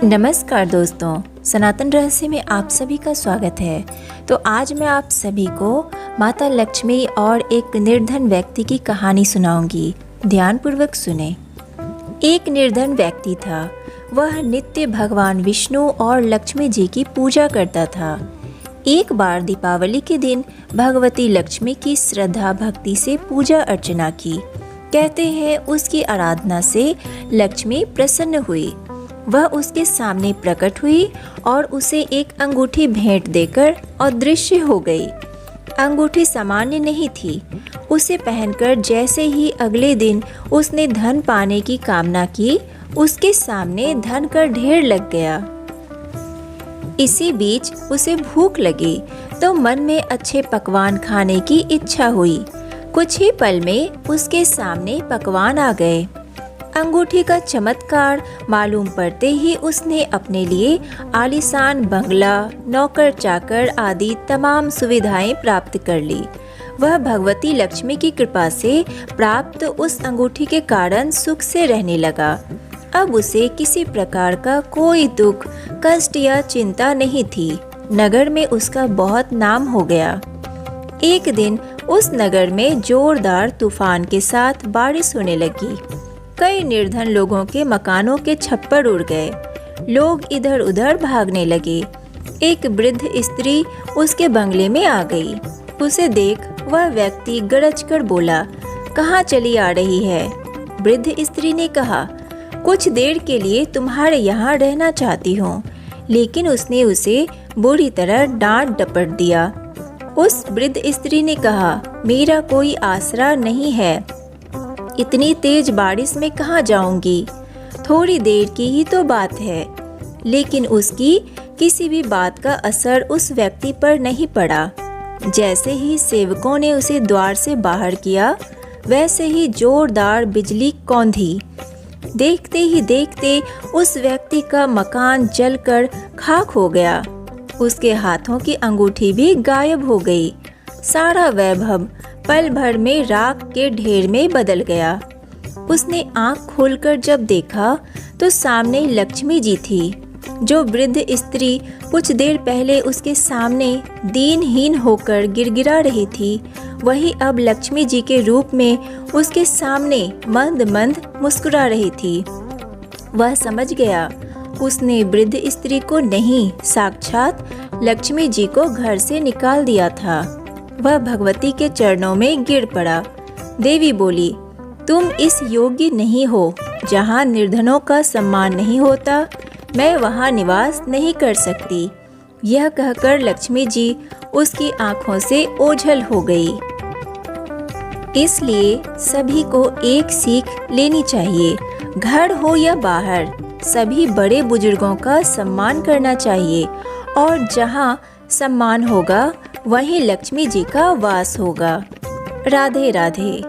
नमस्कार दोस्तों, सनातन रहस्य में आप सभी का स्वागत है। तो आज मैं आप सभी को माता लक्ष्मी और एक निर्धन व्यक्ति की कहानी सुनाऊंगी। ध्यानपूर्वक सुने। एक निर्धन व्यक्ति था। वह नित्य भगवान विष्णु और लक्ष्मी जी की पूजा करता था। एक बार दीपावली के दिन भगवती लक्ष्मी की श्रद्धा भक्ति से पूजा अर्चना की। कहते हैं उसकी आराधना से लक्ष्मी प्रसन्न हुई। वह उसके सामने प्रकट हुई और उसे एक अंगूठी भेंट देकर अदृश्य हो गई। अंगूठी सामान्य नहीं थी। उसे पहनकर जैसे ही अगले दिन उसने धन पाने की कामना की, उसके सामने धन का ढेर लग गया। इसी बीच उसे भूख लगी तो मन में अच्छे पकवान खाने की इच्छा हुई। कुछ ही पल में उसके सामने पकवान आ गए। अंगूठी का चमत्कार मालूम पड़ते ही उसने अपने लिए आलीशान बंगला, नौकर चाकर आदि तमाम सुविधाएं प्राप्त कर ली। वह भगवती लक्ष्मी की कृपा से प्राप्त उस अंगूठी के कारण सुख से रहने लगा। अब उसे किसी प्रकार का कोई दुख, कष्ट या चिंता नहीं थी। नगर में उसका बहुत नाम हो गया। एक दिन उस नगर में जोरदार तूफान के साथ बारिश होने लगी। कई निर्धन लोगों के मकानों के छप्पर उड़ गए। लोग इधर उधर भागने लगे। एक वृद्ध स्त्री उसके बंगले में आ गई। उसे देख वह व्यक्ति गरज कर बोला, कहाँ चली आ रही है? वृद्ध स्त्री ने कहा, कुछ देर के लिए तुम्हारे यहाँ रहना चाहती हूँ। लेकिन उसने उसे बुरी तरह डांट डपट दिया। उस वृद्ध स्त्री ने कहा, मेरा कोई आसरा नहीं है। इतनी तेज बारिश में कहाँ जाऊंगी? थोड़ी देर की ही तो बात है। लेकिन उसकी किसी भी बात का असर उस व्यक्ति पर नहीं पड़ा। जैसे ही सेवकों ने उसे द्वार से बाहर किया, वैसे ही जोरदार बिजली कौंधी। देखते ही देखते उस व्यक्ति का मकान जलकर खाक हो गया। उसके हाथों की अंगूठी भी गायब हो गई। सारा वैभव पल भर में राख के ढेर में बदल गया। उसने आंख खोलकर जब देखा तो सामने लक्ष्मी जी थी। जो वृद्ध स्त्री कुछ देर पहले उसके सामने दीनहीन होकर गिड़गिड़ा रही थी, वही अब लक्ष्मी जी के रूप में उसके सामने मंद मंद मुस्कुरा रही थी। वह समझ गया, उसने वृद्ध स्त्री को नहीं, साक्षात लक्ष्मी जी को घर से निकाल दिया था। वह भगवती के चरणों में गिर पड़ा। देवी बोली, तुम इस योग्य नहीं हो। जहाँ निर्धनों का सम्मान नहीं होता, मैं वहाँ निवास नहीं कर सकती। यह कहकर लक्ष्मी जी उसकी आंखों से ओझल हो गई। इसलिए सभी को एक सीख लेनी चाहिए। घर हो या बाहर, सभी बड़े बुजुर्गों का सम्मान करना चाहिए। और जहाँ सम्मान होगा, वहीं लक्ष्मी जी का वास होगा। राधे राधे।